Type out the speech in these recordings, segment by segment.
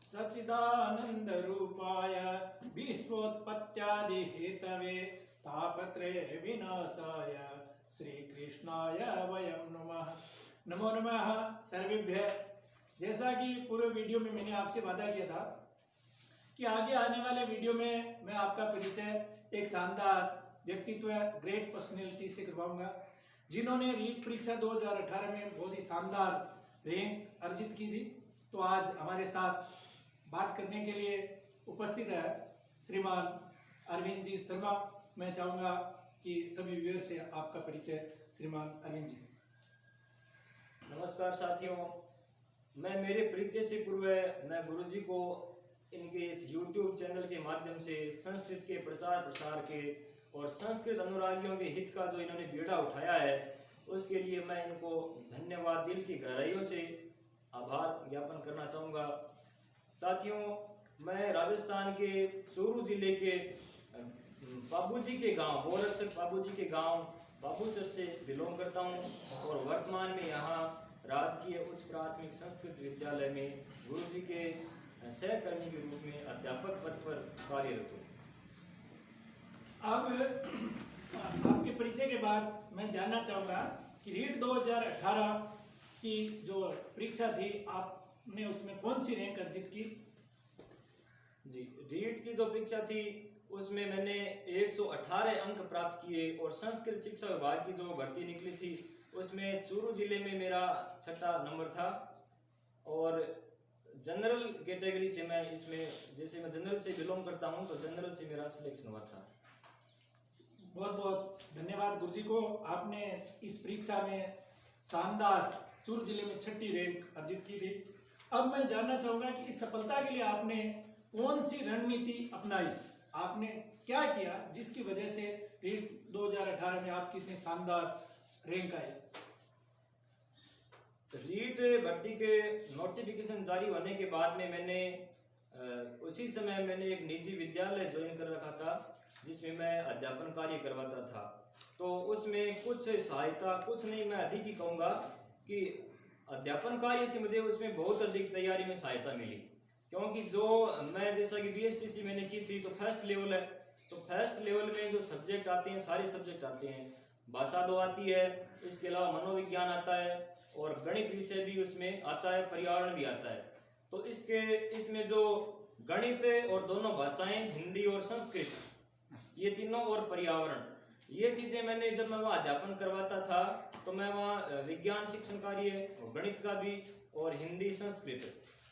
सच्चिदानंद रूपाय विश्वोत्पत्त्यादि Hathaway तापत्रय विनाशाय श्री कृष्णाय वयं नमः। नमो नमः सर्वेभ्य। जैसा कि पूरे वीडियो में मैंने आपसे वादा किया था कि आगे आने वाले वीडियो में मैं आपका परिचय एक शानदार व्यक्तित्व ग्रेट पर्सनैलिटी से करवाऊंगा, जिन्होंने रीट परीक्षा 2018 में बहुत ही शानदार रैंक अर्जित की थी। तो आज हमारे साथ बात करने के लिए उपस्थित है श्रीमान अरविंद जी शर्मा। मैं चाहूँगा कि सभी व्यूअर से आपका परिचय श्रीमान अरविंद जी। नमस्कार साथियों, मैं मेरे परिचय से पूर्व मैं गुरुजी को इनके इस YouTube चैनल के माध्यम से संस्कृत के प्रचार प्रसार के और संस्कृत अनुरागियों के हित का जो इन्होंने बीड़ा उठाया है, उसके लिए मैं इनको धन्यवाद दिल की गहराइयों से आभार ज्ञापन करना चाहूँगा। साथियों, मैं राजस्थान के चूरू जिले के बाबूजी के गांव बोरक्षक बाबूजी के गांव बाबूसर से बिलोंग करता हूं और वर्तमान में यहां राजकीय उच्च प्राथमिक संस्कृत विद्यालय में गुरुजी के सहकर्मी के रूप में अध्यापक पद पर कार्यरत हूँ। अब आपके परिचय के बाद मैं जानना चाहूँगा कि रीट 2018 की जो परीक्षा थी, आपने उसमें कौन सी रैंक अर्जित की? जी, रीट की जो परीक्षा थी उसमें मैंने 118 अंक प्राप्त किए और संस्कृत शिक्षा विभाग की जो भर्ती निकली थी उसमें चूरू जिले में मेरा 6ठा नंबर था। और जनरल कैटेगरी से मैं इसमें, जैसे मैं जनरल से बिलोंग करता हूं, तो जनरल से मेरा सिलेक्शन हुआ था। बहुत बहुत धन्यवाद गुरुजी को। आपने इस परीक्षा में शानदार चूरू जिले में 6ठी रैंक अर्जित की थी। अब मैं जानना चाहूँगा कि इस सफलता के लिए आपने कौन सी रणनीति अपनाई, आपने क्या किया जिसकी वजह से रीट 2018 में आपकी इतनी शानदार रैंक आई? रीट भर्ती के नोटिफिकेशन जारी होने के बाद में मैंने उसी समय मैंने एक निजी विद्यालय ज्वाइन कर रखा था जिसमें मैं अध्यापन कार्य करवाता था। तो उसमें कुछ सहायता, कुछ नहीं मैं अधिक ही कहूँगा कि अध्यापन कार्य से मुझे उसमें बहुत अधिक तैयारी में सहायता मिली, क्योंकि जो मैं जैसा कि BSTC मैंने की थी तो फर्स्ट लेवल है, तो फर्स्ट लेवल में जो सब्जेक्ट आते हैं सारे सब्जेक्ट आते हैं। भाषा 2 आती है, इसके अलावा मनोविज्ञान आता है और गणित विषय भी उसमें आता है, पर्यावरण भी आता है। तो इसमें जो गणित और दोनों भाषाएं हिंदी और संस्कृत, ये तीनों और पर्यावरण, ये चीज़ें मैंने जब मैं वहाँ अध्यापन करवाता था तो मैं वहाँ विज्ञान शिक्षण कार्य और गणित का भी और हिंदी संस्कृत,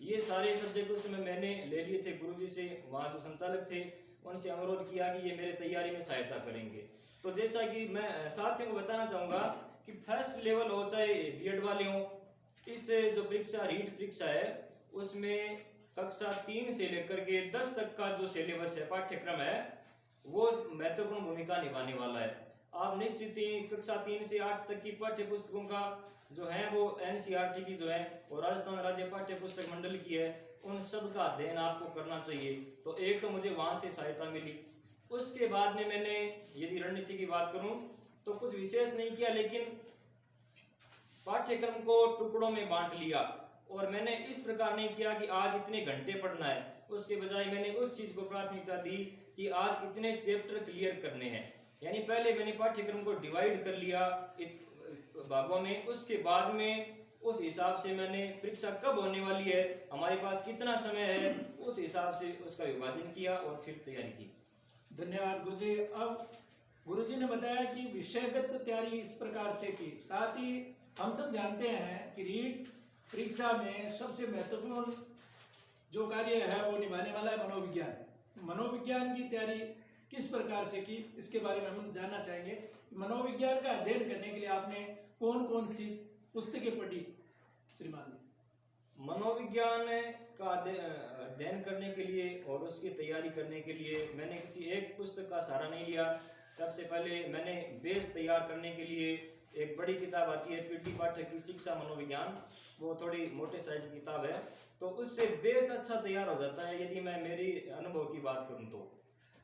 ये सारे सब्जेक्ट उसमें मैंने ले लिए थे। गुरुजी से, वहाँ जो संचालक थे, उनसे अनुरोध किया कि ये मेरे तैयारी में सहायता करेंगे। तो जैसा कि मैं साथियों को बताना चाहूँगा कि फर्स्ट लेवल हो चाहे B.Ed वाले हों, इस जो परीक्षा रीट परीक्षा है उसमें कक्षा 3 से लेकर के 10 तक का जो सिलेबस है, पाठ्यक्रम है, वो महत्वपूर्ण भूमिका निभाने वाला है। आप निश्चित ही कक्षा 3 से 8 तक की पाठ्य पुस्तकों का जो है वो NCERT की जो है और राजस्थान राज्य पाठ्य पुस्तक मंडल की है, उन सब का अध्ययन आपको करना चाहिए। तो एक तो मुझे वहाँ से सहायता मिली। उसके बाद में मैंने यदि रणनीति की बात करूँ तो कुछ विशेष नहीं किया, लेकिन पाठ्यक्रम को टुकड़ों में बांट लिया और मैंने इस प्रकार नहीं किया कि आज इतने घंटे पढ़ना है। उसके बजाय मैंने उस चीज़ को प्राथमिकता दी कि आज इतने चैप्टर क्लियर करने हैं। यानी पहले मैंने पाठ्यक्रम को डिवाइड कर लिया भागों में, उसके बाद में उस हिसाब से मैंने परीक्षा कब होने वाली है, हमारे पास कितना समय है, उस हिसाब से उसका विभाजन किया और फिर तैयारी की। धन्यवाद गुरुजी। अब गुरुजी ने बताया कि विषयगत तैयारी इस प्रकार से की, साथ ही हम सब जानते हैं कि रीट परीक्षा में सबसे महत्वपूर्ण जो कार्य है वो निभाने वाला है मनोविज्ञान। मनोविज्ञान की तैयारी किस प्रकार से की, इसके बारे में हम जानना चाहेंगे। मनोविज्ञान का अध्ययन करने के लिए आपने कौन कौन सी पुस्तकें पढ़ी श्रीमान जी? मनोविज्ञान का अध्ययन करने के लिए और उसकी तैयारी करने के लिए मैंने किसी एक पुस्तक का सहारा नहीं लिया। सबसे पहले मैंने बेस तैयार करने के लिए एक बड़ी किताब आती है PD पाठक की शिक्षा मनोविज्ञान, वो थोड़ी मोटे साइज की किताब है, तो उससे बेस अच्छा तैयार हो जाता है यदि मैं मेरी अनुभव की बात करूँ तो।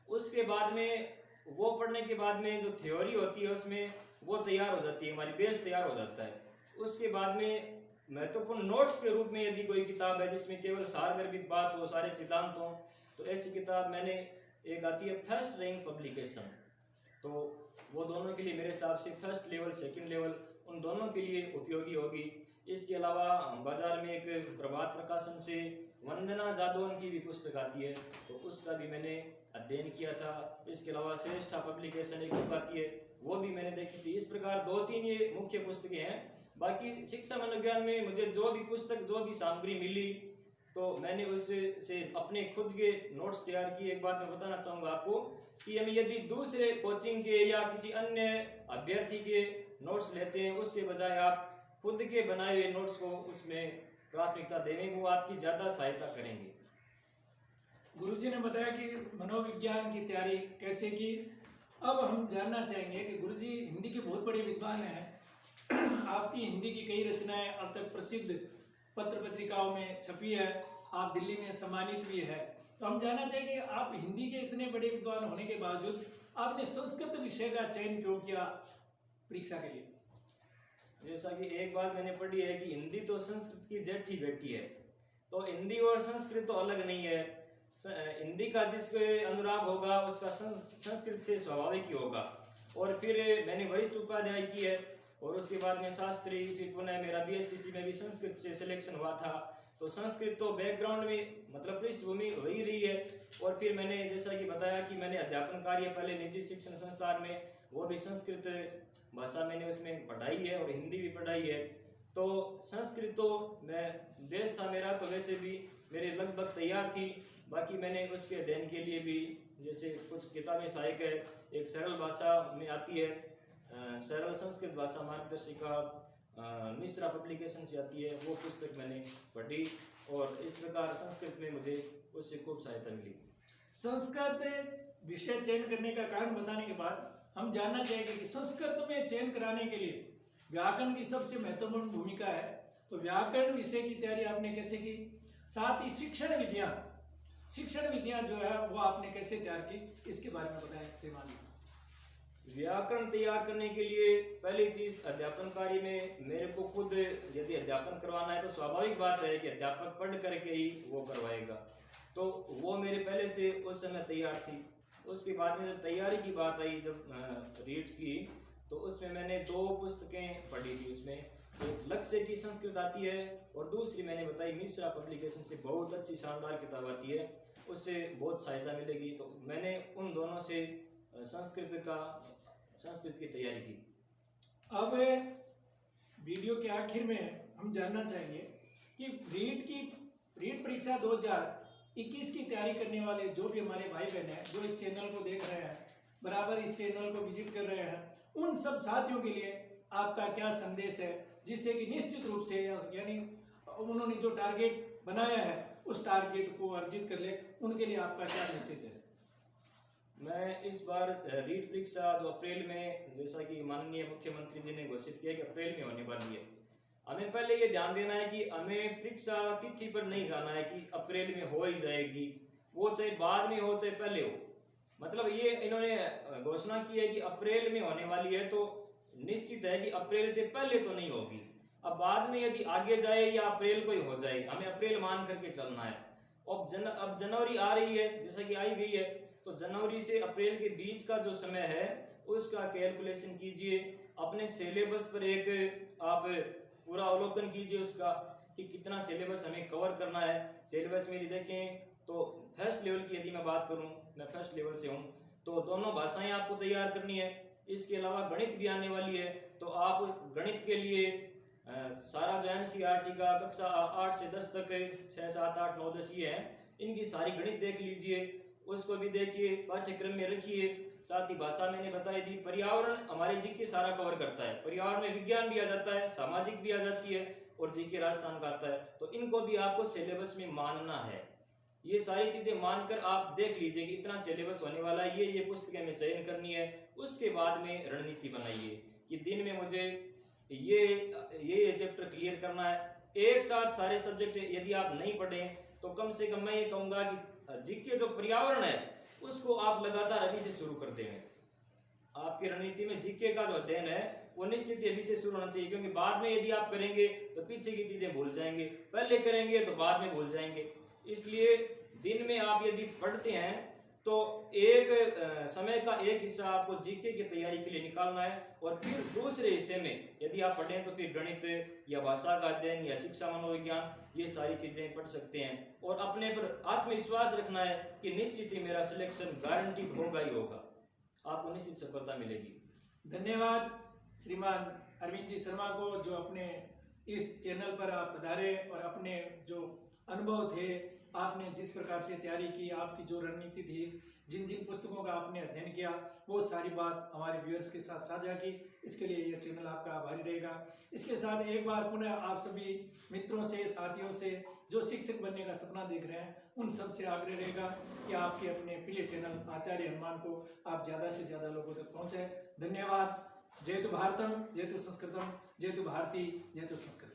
उसके बाद में वो पढ़ने के बाद में जो थ्योरी होती है उसमें वो तैयार हो जाती है, हमारी बेस तैयार हो जाता है। उसके बाद में महत्वपूर्ण नोट्स के रूप में यदि कोई किताब है जिसमें केवल सारगर्भित बात हो, सारे सिद्धांत हो, तो ऐसी किताब मैंने एक आती है फर्स्ट रैंक पब्लिकेशन, तो वो दोनों के लिए मेरे हिसाब से फर्स्ट लेवल सेकंड लेवल उन दोनों के लिए उपयोगी होगी। इसके अलावा बाजार में एक प्रभात प्रकाशन से वंदना जादौन की भी पुस्तक आती है, तो उसका भी मैंने अध्ययन किया था। इसके अलावा श्रेष्ठा पब्लिकेशन एक बुक आती है, वो भी मैंने देखी थी। इस प्रकार 2-3 ये मुख्य पुस्तकें हैं। बाकी शिक्षा मनोविज्ञान में मुझे जो भी पुस्तक, जो भी सामग्री मिली, तो मैंने उससे अपने खुद के नोट्स तैयार किए। एक बात मैं बताना चाहूँगा आपको कि हम यदि दूसरे कोचिंग के या किसी अन्य अभ्यर्थी के नोट्स लेते हैं, उसके बजाय आप खुद के बनाए हुए नोट्स को उसमें प्राथमिकता देंगे, वो आपकी ज़्यादा सहायता करेंगे। गुरुजी ने बताया कि मनोविज्ञान की तैयारी कैसे की। अब हम जानना चाहेंगे कि गुरुजी हिंदी के बहुत बड़े विद्वान हैं। आपकी हिंदी की कई रचनाएं अब तक प्रसिद्ध पत्र पत्रिकाओं में छपी है, आप दिल्ली में सम्मानित भी है। तो हम जानना चाहेंगे आप हिंदी के इतने बड़े विद्वान होने के बावजूद आपने संस्कृत विषय का चयन क्यों किया परीक्षा के लिए? जैसा कि एक बात मैंने पढ़ी है कि हिंदी तो संस्कृत की जेठी बेटी है, तो हिंदी और संस्कृत तो अलग नहीं है। हिंदी का जिसके अनुराग होगा उसका संस्कृत से स्वाभाविक ही होगा। और फिर मैंने वरिष्ठ उपाध्याय की है और उसके बाद में शास्त्री, फिर पुनः मेरा बीएसटीसी में भी संस्कृत से सिलेक्शन हुआ था। तो संस्कृत तो बैकग्राउंड में मतलब पृष्ठभूमि वही रही है। और फिर मैंने जैसा कि बताया कि मैंने अध्यापन कार्य पहले निजी शिक्षण संस्थान में, वो भी संस्कृत भाषा मैंने उसमें पढ़ाई है और हिंदी भी पढ़ाई है। तो संस्कृत तो मैं बेस था मेरा, तो वैसे भी मेरे लगभग तैयार थी। बाकी मैंने उसके अध्ययन के लिए भी जैसे कुछ किताबें सहायक है, एक सरल भाषा में आती है, सरल संस्कृत भाषा मार्गदर्शिका मिश्रा पब्लिकेशन से आती है, वो पुस्तक मैंने पढ़ी और इस प्रकार संस्कृत में मुझे उससे खूब सहायता मिली। संस्कृत विषय चयन करने का कारण बताने के बाद हम जानना चाहेंगे कि संस्कृत में चयन कराने के लिए व्याकरण की सबसे महत्वपूर्ण भूमिका है। तो व्याकरण विषय की तैयारी आपने कैसे की? साथ ही शिक्षण विधियां जो है वो आपने कैसे तैयार की, इसके बारे में बताएं श्रीमान। व्याकरण तैयार करने के लिए पहली चीज अध्यापन कार्य में मेरे को खुद यदि अध्यापन करवाना है तो स्वाभाविक बात है कि अध्यापक पढ़ करके ही वो करवाएगा, तो वो मेरे पहले से उस समय तैयार थी। उसके बाद में जब तैयारी की बात आई, जब रीड की, तो उसमें मैंने 2 पुस्तकें पढ़ी थी। उसमें एक लक्ष्य की संस्कृत आती है और दूसरी मैंने बताई मिश्रा पब्लिकेशन से बहुत अच्छी शानदार किताब आती है, उससे बहुत सहायता मिलेगी। तो मैंने उन दोनों से संस्कृत की तैयारी की। अब वीडियो के आखिर में हम जानना चाहेंगे कि रीट परीक्षा 2021 की तैयारी करने वाले जो भी हमारे भाई बहन हैं, जो इस चैनल को देख रहे हैं, बराबर इस चैनल को विजिट कर रहे हैं, उन सब साथियों के लिए आपका क्या संदेश है, जिससे कि निश्चित रूप से यानी उन्होंने जो टारगेट बनाया है उस टारगेट को अर्जित कर ले, उनके लिए आपका क्या मैसेज है? मैं इस बार रीट परीक्षा जो अप्रैल में, जैसा कि माननीय मुख्यमंत्री जी ने घोषित किया कि अप्रैल में होने वाली है, हमें पहले ये ध्यान देना है कि हमें परीक्षा तिथि पर नहीं जाना है कि अप्रैल में हो ही जाएगी, वो चाहे बाद में हो चाहे पहले हो। मतलब ये इन्होंने घोषणा की है कि अप्रैल में होने वाली है, तो निश्चित है कि अप्रैल से पहले तो नहीं होगी। अब बाद में यदि आगे जाए या अप्रैल को ही हो जाए, हमें अप्रैल मान करके चलना है। अब जनवरी आ रही है, जैसा कि आई गई है, तो जनवरी से अप्रैल के बीच का जो समय है उसका कैलकुलेशन कीजिए। अपने सिलेबस पर एक आप पूरा अवलोकन कीजिए उसका कि कितना सिलेबस हमें कवर करना है। सिलेबस में यदि देखें तो फर्स्ट लेवल की यदि मैं बात करूं, मैं फर्स्ट लेवल से हूं, तो दोनों भाषाएं आपको तैयार करनी है। इसके अलावा गणित भी आने वाली है, तो आप गणित के लिए सारा जो एनसीईआरटी का कक्षा 8 से 10 तक 6, 7, 8, 9, 10 ये है, इनकी सारी गणित देख लीजिए, उसको भी देखिए, पाठ्यक्रम में रखिए। साथ ही भाषा मैंने बताई दी, पर्यावरण हमारे जीके सारा कवर करता है, पर्यावरण में विज्ञान भी आ जाता है, सामाजिक भी आ जाती है और जीके राजस्थान का आता है, तो इनको भी आपको सिलेबस में मानना है। ये सारी चीजें मानकर आप देख लीजिए कि इतना सिलेबस होने वाला है, ये पुस्तकें में चयन करनी है। उसके बाद में रणनीति बनाइए कि दिन में मुझे ये चैप्टर क्लियर करना है। एक साथ सारे सब्जेक्ट यदि आप नहीं पढ़ें तो कम से कम मैं ये कहूँगा कि जीके जो पर्यावरण है उसको आप लगातार अभी से शुरू कर दें। आपकी रणनीति में जीके का जो अध्ययन है वो निश्चित ये विषय शुरू होना चाहिए, क्योंकि बाद में यदि आप करेंगे तो पीछे की चीजें भूल जाएंगे, पहले करेंगे तो बाद में भूल जाएंगे। इसलिए दिन में आप यदि पढ़ते हैं तो एक समय का एक हिस्सा आपको जीके की तैयारी के लिए निकालना है, और फिर दूसरे हिस्से में यदि आप पढ़ें तो फिर गणित या भाषा का अध्ययन या शिक्षा मनोविज्ञान, ये सारी चीजें पढ़ सकते हैं। और अपने पर आत्मविश्वास रखना है कि निश्चित ही मेरा सिलेक्शन गारंटीड होगा ही होगा, आपको निश्चित सफलता मिलेगी। धन्यवाद श्रीमान अरविंद जी शर्मा को, जो अपने इस चैनल पर आप पधारे और अपने जो अनुभव थे, आपने जिस प्रकार से तैयारी की, आपकी जो रणनीति थी, जिन जिन पुस्तकों का आपने अध्ययन किया, वो सारी बात हमारे व्यूअर्स के साथ साझा की, इसके लिए यह चैनल आपका आभारी रहेगा। इसके साथ एक बार पुनः आप सभी मित्रों से, साथियों से जो शिक्षक बनने का सपना देख रहे हैं, उन सब से आग्रह रहेगा कि आपके अपने प्रिय चैनल आचार्य हनुमान को आप ज़्यादा से ज़्यादा लोगों तक पहुँचाएं। धन्यवाद। जयतु भारतम, जयतु संस्कृतम, जयतु भारती, जयतु संस्कृत।